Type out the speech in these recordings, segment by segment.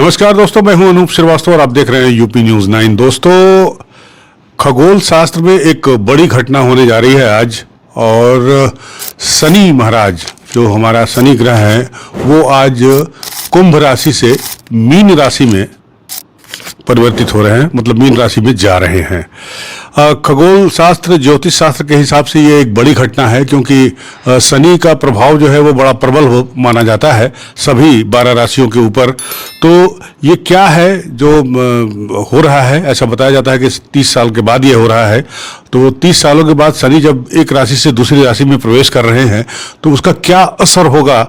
नमस्कार दोस्तों, मैं हूं अनूप श्रीवास्तव और आप देख रहे हैं यूपी न्यूज़ 9। दोस्तों, खगोल शास्त्र में एक बड़ी घटना होने जा रही है आज। और शनि महाराज, जो हमारा शनि ग्रह है, वो आज कुंभ राशि से मीन राशि में परिवर्तित हो रहे हैं, मतलब मीन राशि में जा रहे हैं। खगोल शास्त्र, ज्योतिष शास्त्र के हिसाब से ये एक बड़ी घटना है, क्योंकि शनि का प्रभाव जो है वो बड़ा प्रबल माना जाता है सभी 12 राशियों के ऊपर। तो ये क्या है जो हो रहा है? ऐसा बताया जाता है कि 30 साल के बाद ये हो रहा है। तो 30 सालों के बाद शनि जब एक राशि से दूसरी राशि में प्रवेश कर रहे हैं, तो उसका क्या असर होगा?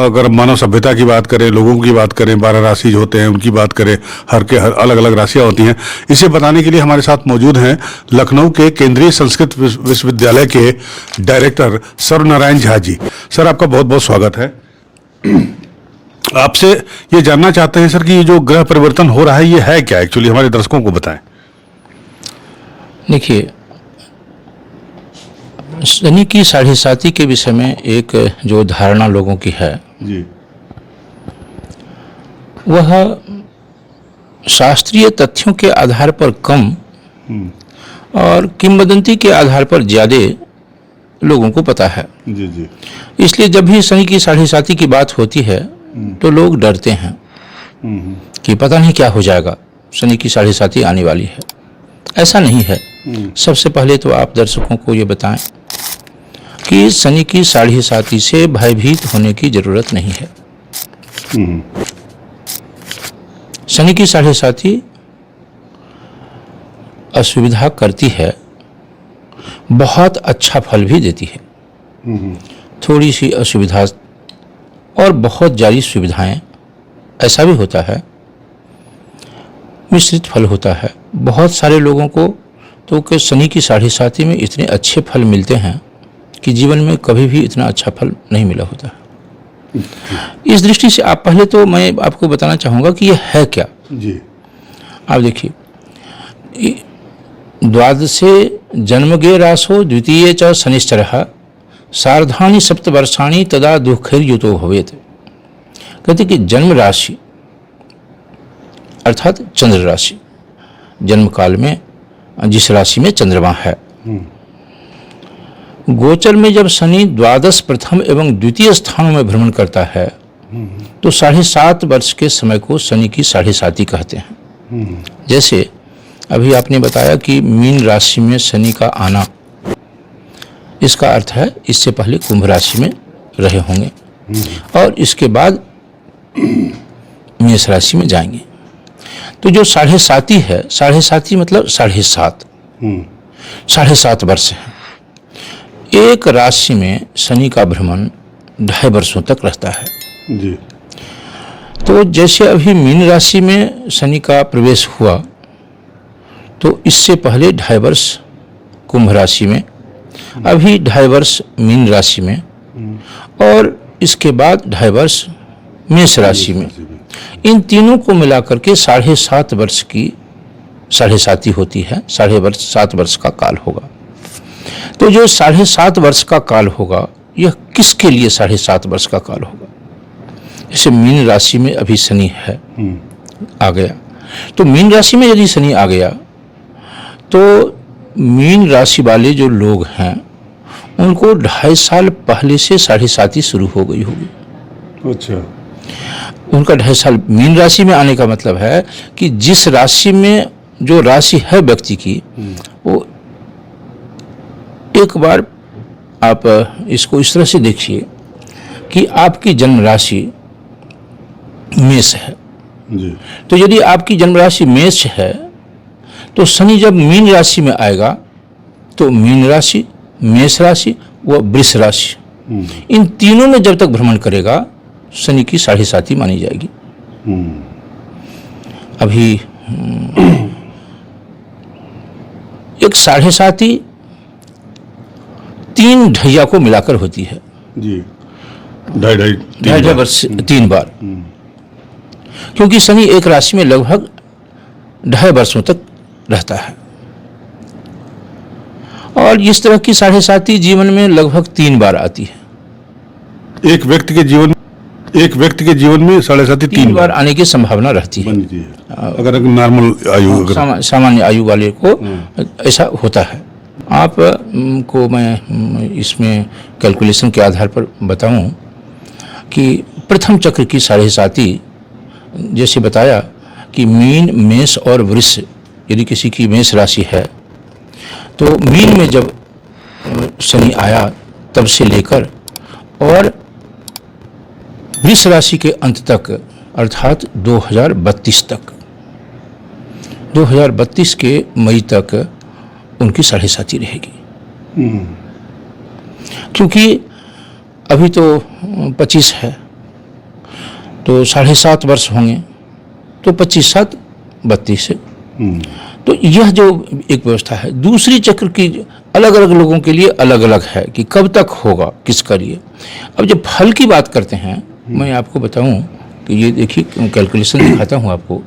अगर मानव सभ्यता की बात करें, लोगों की बात करें, 12 राशि जो होते हैं उनकी बात करें, हर अलग अलग राशियाँ होती हैं। इसे बताने के लिए हमारे साथ मौजूद हैं लखनऊ के केंद्रीय संस्कृत विश्वविद्यालय के डायरेक्टर सर्वनारायण झा जी। सर, आपका बहुत बहुत स्वागत है। आपसे ये जानना चाहते हैं सर कि ये जो ग्रह परिवर्तन हो रहा है ये है क्या एक्चुअली, हमारे दर्शकों को बताएं। देखिए, शनि की 7.5 के विषय में एक जो धारणा लोगों की है जी, वह शास्त्रीय तथ्यों के आधार पर कम और किंवदंती के आधार पर ज़्यादा लोगों को पता है। जी जी। इसलिए जब भी शनि की 7.5 की बात होती है तो लोग डरते हैं कि पता नहीं क्या हो जाएगा, शनि की 7.5 आने वाली है। ऐसा नहीं है। सबसे पहले तो आप दर्शकों को ये बताएं कि शनि की 7.5 से भयभीत होने की जरूरत नहीं है। शनि की 7.5 असुविधा करती है, बहुत अच्छा फल भी देती है। थोड़ी सी असुविधा और बहुत जारी सुविधाएं, ऐसा भी होता है। मिश्रित फल होता है। बहुत सारे लोगों को तो कि शनि की 7.5 में इतने अच्छे फल मिलते हैं कि जीवन में कभी भी इतना अच्छा फल नहीं मिला होता है। इस दृष्टि से आप पहले तो मैं आपको बताना चाहूँगा कि यह है क्या। जी। आप देखिए, द्वादशे जन्मगे रासो द्वितीय च शनिश्चरः सार्धानि सप्तवर्षाणि तदा दुःखैर्युतो भवेत्। कहते कि जन्म राशि अर्थात चंद्र राशि, जन्म काल में जिस राशि में चंद्रमा है, गोचर में जब शनि द्वादश प्रथम एवं द्वितीय स्थानों में भ्रमण करता है तो 7.5 वर्ष के समय को शनि की 7.5 कहते हैं। जैसे अभी आपने बताया कि मीन राशि में शनि का आना, इसका अर्थ है इससे पहले कुंभ राशि में रहे होंगे और इसके बाद मेष राशि में जाएंगे। तो जो 7.5 है, 7.5 मतलब 7.5 7.5 वर्ष है। एक राशि में शनि का भ्रमण 2.5 वर्षों तक रहता है। जी। तो जैसे अभी मीन राशि में शनि का प्रवेश हुआ तो इससे पहले 2.5 वर्ष कुंभ राशि में, अभी 2.5 वर्ष मीन राशि में और इसके बाद 2.5 वर्ष मेष राशि में। इन तीनों को मिलाकर के 7.5 वर्ष की 7.5 होती है। 7.5 वर्ष का काल होगा। तो जो 7.5 वर्ष का काल होगा, यह किसके लिए 7.5 वर्ष का काल होगा? जैसे मीन राशि में अभी शनि है, आ गया, तो मीन राशि में यदि शनि आ गया तो मीन राशि वाले जो लोग हैं उनको 2.5 साल पहले से 7.5 शुरू हो गई होगी। अच्छा। उनका 2.5 साल मीन राशि में आने का मतलब है कि जिस राशि में जो राशि है व्यक्ति की, वो एक बार आप इसको इस तरह से देखिए कि आपकी जन्म राशि मेष है। जी। तो यदि आपकी जन्म राशि मेष है तो शनि जब मीन राशि में आएगा तो मीन राशि, मेष राशि व वृष राशि, इन तीनों में जब तक भ्रमण करेगा शनि की 7.5 मानी जाएगी। अभी एक 7.5 3 ढैया को मिलाकर होती है। जी। 2.5 वर्ष 3 बार, क्योंकि शनि एक राशि में लगभग 2.5 वर्षों तक रहता है और इस तरह की 7.5 जीवन में लगभग 3 बार आती है। एक व्यक्ति के जीवन एक व्यक्ति के जीवन में 7.5 3 बार आने की संभावना रहती है। बनती है अगर नॉर्मल आयु सामान्य आयु वाले को ऐसा होता है। आप को मैं इसमें कैलकुलेशन के आधार पर बताऊं कि प्रथम चक्र की 7.5 जैसे बताया कि मीन, मेष और वृष, यदि किसी की मेष राशि है तो मीन में जब शनि आया तब से लेकर और वृष राशि के अंत तक अर्थात 2032 तक, 2032 के मई तक उनकी 7.5 रहेगी। क्योंकि अभी तो 25 है तो 7.5 वर्ष होंगे तो 25 7 32 तो यह जो एक व्यवस्था है। दूसरी चक्र की अलग अलग लोगों के लिए अलग अलग है कि कब तक होगा किसका लिए। अब जब फल की बात करते हैं, मैं आपको बताऊं कि ये देखिए कैलकुलेशन दिखाता हूं आपको।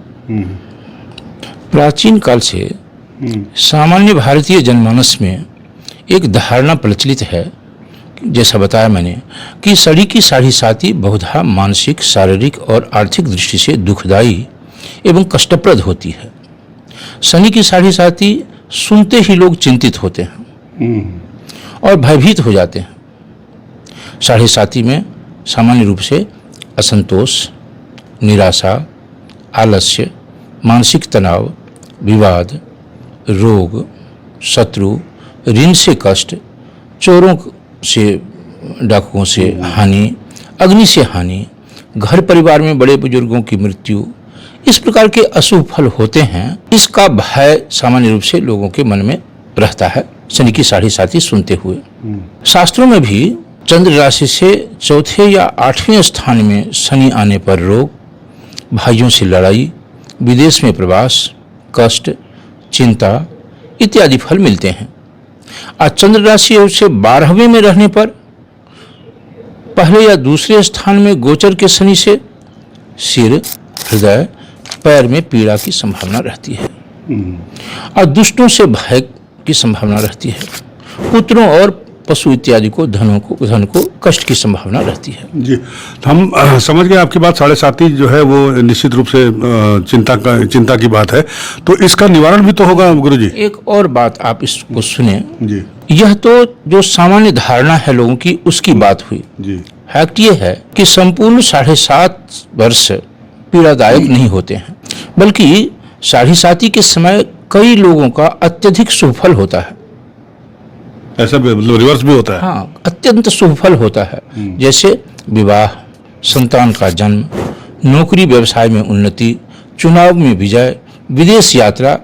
प्राचीन काल से सामान्य भारतीय जनमानस में एक धारणा प्रचलित है, जैसा बताया मैंने, कि शनि की 7.5 बहुधा मानसिक, शारीरिक और आर्थिक दृष्टि से दुखदायी एवं कष्टप्रद होती है। शनि की 7.5 सुनते ही लोग चिंतित होते हैं और भयभीत हो जाते हैं। 7.5 में सामान्य रूप से असंतोष, निराशा, आलस्य, मानसिक तनाव, विवाद, रोग, शत्रु, ऋण से कष्ट, चोरों से, डाकुओं से हानि, अग्नि से हानि, घर परिवार में बड़े बुजुर्गों की मृत्यु, इस प्रकार के अशुभ फल होते हैं। इसका भय सामान्य रूप से लोगों के मन में रहता है शनि की 7.5 सुनते हुए। शास्त्रों में भी चंद्र राशि से 4थे या 8वें स्थान में शनि आने पर रोग, भाइयों से लड़ाई, विदेश में प्रवास, कष्ट, चिंता इत्यादि फल मिलते हैं। आज चंद्र राशि से 12वें में रहने पर पहले या दूसरे स्थान में गोचर के शनि से सिर, हृदय, पैर में पीड़ा की संभावना रहती है और दुष्टों से भय की संभावना रहती है। पुत्रों और पशु इत्यादि को धन को कष्ट की संभावना रहती है। जी, हम समझ गए आपकी बात। 7.5 जो है वो निश्चित रूप से चिंता की बात है, तो इसका निवारण भी तो होगा गुरुजी। एक और बात आप इसको सुने जी। यह तो जो सामान्य धारणा है लोगों की उसकी बात हुई जी। फैक्ट ये है कि संपूर्ण 7.5 वर्ष पीड़ादायक नहीं होते हैं, बल्कि 7.5 के समय कई लोगों का अत्यधिक शुभ फल होता है। ऐसा भी मतलब रिवर्स भी होता है? हाँ, अत्यंत शुभ फल होता है। जैसे विवाह, संतान का जन्म, नौकरी व्यवसाय में उन्नति, चुनाव में विजय, विदेश यात्रा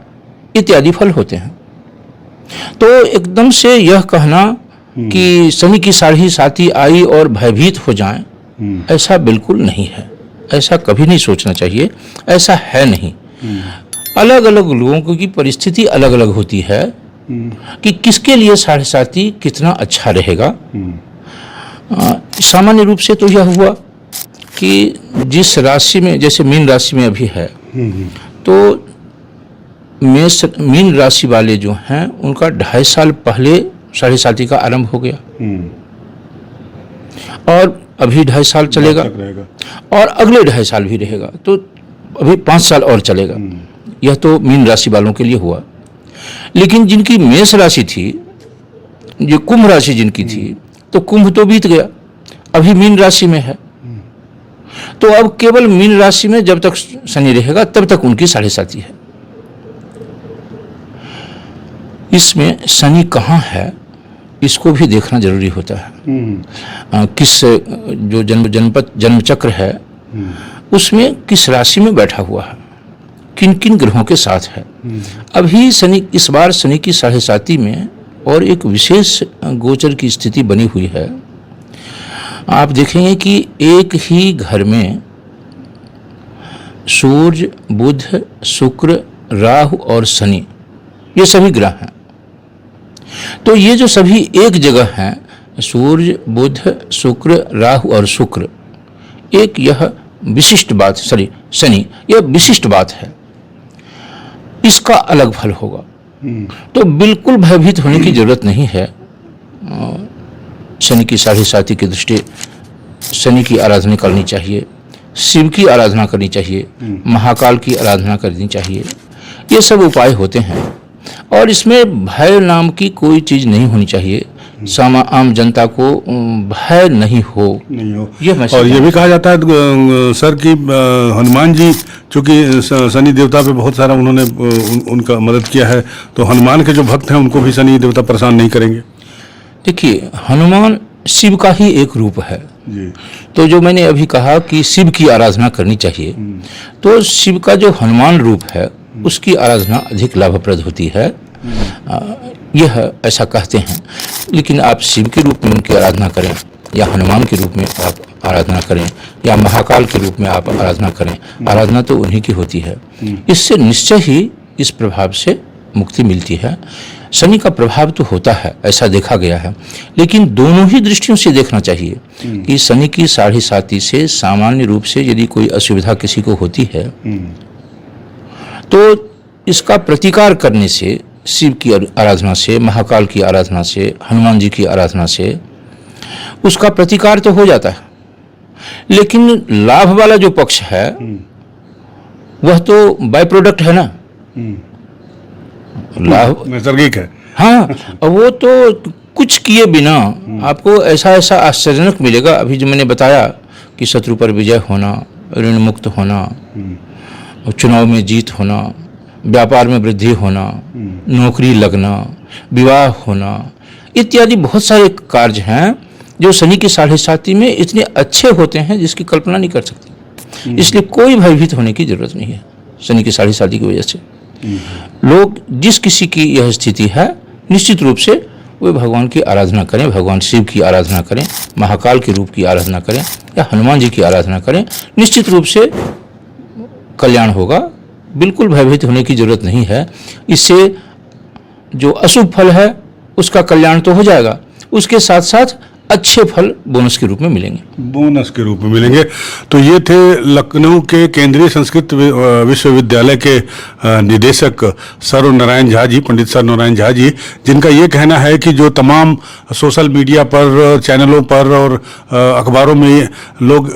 इत्यादि फल होते हैं। तो एकदम से यह कहना कि शनि की 7.5 आई और भयभीत हो जाएं, ऐसा बिल्कुल नहीं है। ऐसा कभी नहीं सोचना चाहिए, ऐसा है नहीं। अलग अलग लोगों की परिस्थिति अलग अलग होती है कि किसके लिए 7.5 कितना अच्छा रहेगा। सामान्य रूप से तो यह हुआ कि जिस राशि में, जैसे मीन राशि में अभी है, तो मीन राशि वाले जो हैं उनका 2.5 साल पहले 7.5 का आरंभ हो गया और अभी 2.5 साल चलेगा और अगले 2.5 साल भी रहेगा, तो अभी 5 साल और चलेगा। यह तो मीन राशि वालों के लिए हुआ। लेकिन जिनकी मेष राशि थी, जो कुंभ राशि जिनकी थी, तो कुंभ तो बीत गया, अभी मीन राशि में है। तो अब केवल मीन राशि में जब तक शनि रहेगा तब तक उनकी 7.5 है। इसमें शनि कहाँ है इसको भी देखना जरूरी होता है। किस जो जन्म चक्र है उसमें किस राशि में बैठा हुआ है, किन किन ग्रहों के साथ है। अभी शनि, इस बार शनि की 7.5 में और एक विशेष गोचर की स्थिति बनी हुई है। आप देखेंगे कि एक ही घर में सूर्य, बुध, शुक्र, राहु और शनि, ये सभी ग्रह हैं। तो ये जो सभी एक जगह हैं, सूर्य, बुध, शुक्र, राहु और शुक्र, एक यह विशिष्ट बात, शनि, यह विशिष्ट बात है, इसका अलग फल होगा। तो बिल्कुल भयभीत होने की जरूरत नहीं है शनि की 7.5 की दृष्टि शनि की आराधना करनी चाहिए, शिव की आराधना करनी चाहिए, महाकाल की आराधना करनी चाहिए। ये सब उपाय होते हैं और इसमें भय नाम की कोई चीज़ नहीं होनी चाहिए। आम जनता को भय नहीं हो। ये और ये भी कहा जाता है सर कि हनुमान जी, चूंकि शनि देवता पे बहुत सारा उन्होंने उनका मदद किया है, तो हनुमान के जो भक्त हैं उनको भी शनि देवता परेशान नहीं करेंगे। देखिए, हनुमान शिव का ही एक रूप है जी। तो जो मैंने अभी कहा कि शिव की आराधना करनी चाहिए, तो शिव का जो हनुमान रूप है उसकी आराधना अधिक लाभप्रद होती है, यह ऐसा कहते हैं। लेकिन आप शिव के रूप में उनकी आराधना करें या हनुमान के रूप में आप आराधना करें या महाकाल के रूप में आप आराधना करें, आराधना तो उन्हीं की होती है। इससे निश्चय ही इस प्रभाव से मुक्ति मिलती है। शनि का प्रभाव तो होता है, ऐसा देखा गया है, लेकिन दोनों ही दृष्टियों से देखना चाहिए कि शनि की 7.5 से सामान्य रूप से यदि कोई असुविधा किसी को होती है तो इसका प्रतिकार करने से, शिव की आराधना से, महाकाल की आराधना से, हनुमान जी की आराधना से उसका प्रतिकार तो हो जाता है। लेकिन लाभ वाला जो पक्ष है वह तो बाय प्रोडक्ट है ना, लाभ नैसर्गिक है। हाँ, वो तो कुछ किए बिना आपको ऐसा ऐसा आश्चर्यजनक मिलेगा। अभी जो मैंने बताया कि शत्रु पर विजय होना, ऋण मुक्त होना, चुनाव में जीत होना, व्यापार में वृद्धि होना, नौकरी लगना, विवाह होना, इत्यादि बहुत सारे कार्य हैं जो शनि की 7.5 में इतने अच्छे होते हैं जिसकी कल्पना नहीं कर सकते। इसलिए कोई भयभीत होने की जरूरत नहीं है शनि की 7.5 की वजह से। लोग जिस किसी की यह स्थिति है निश्चित रूप से वे भगवान की आराधना करें, भगवान शिव की आराधना करें, महाकाल के रूप की आराधना करें या हनुमान जी की आराधना करें, निश्चित रूप से कल्याण होगा। बिल्कुल भयभीत होने की जरूरत नहीं है। इससे जो अशुभ फल है उसका कल्याण तो हो जाएगा, उसके साथ साथ अच्छे फल बोनस के रूप में मिलेंगे। बोनस के रूप में मिलेंगे। तो ये थे लखनऊ के केंद्रीय संस्कृत विश्वविद्यालय के निदेशक सर्व नारायण झा जी, पंडित सर्व नारायण झा जी, जिनका ये कहना है कि जो तमाम सोशल मीडिया पर, चैनलों पर और अखबारों में लोग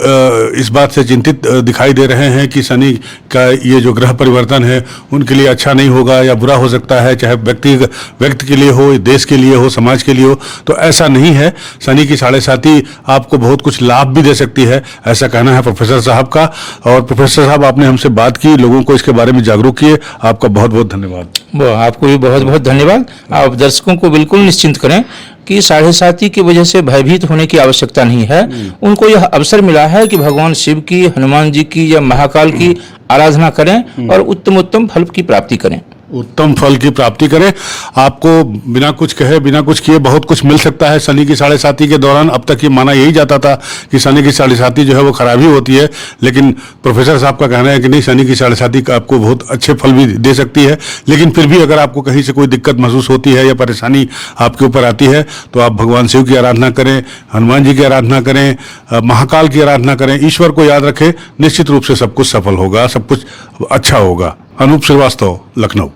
इस बात से चिंतित दिखाई दे रहे हैं कि शनि का ये जो ग्रह परिवर्तन है उनके लिए अच्छा नहीं होगा या बुरा हो सकता है, चाहे व्यक्ति के लिए हो, देश के लिए हो, समाज के लिए हो, तो ऐसा नहीं है। शनि की 7.5 आपको बहुत कुछ लाभ भी दे सकती है, ऐसा कहना है प्रोफेसर साहब का। और प्रोफेसर साहब, आपने हमसे बात की, लोगों को इसके बारे में जागरूक किए, आपका बहुत बहुत धन्यवाद। आपको भी बहुत बहुत धन्यवाद। आप दर्शकों को बिल्कुल निश्चिंत करें कि 7.5 की वजह से भयभीत होने की आवश्यकता नहीं है। उनको यह अवसर मिला है कि भगवान शिव की, हनुमान जी की या महाकाल की आराधना करें और उत्तम उत्तम फल की प्राप्ति करें। उत्तम फल की प्राप्ति करें। आपको बिना कुछ कहे, बिना कुछ किए बहुत कुछ मिल सकता है शनि की 7.5 के दौरान। अब तक ये माना यही जाता था कि शनि की 7.5 जो है वो खराबी होती है, लेकिन प्रोफेसर साहब का कहना है कि नहीं, शनि की 7.5 आपको बहुत अच्छे फल भी दे सकती है। लेकिन फिर भी अगर आपको कहीं से कोई दिक्कत महसूस होती है या परेशानी आपके ऊपर आती है तो आप भगवान शिव की आराधना करें, हनुमान जी की आराधना करें, महाकाल की आराधना करें, ईश्वर को याद रखें, निश्चित रूप से सब कुछ सफल होगा, सब कुछ अच्छा होगा। अनूप श्रीवास्तव, लखनऊ।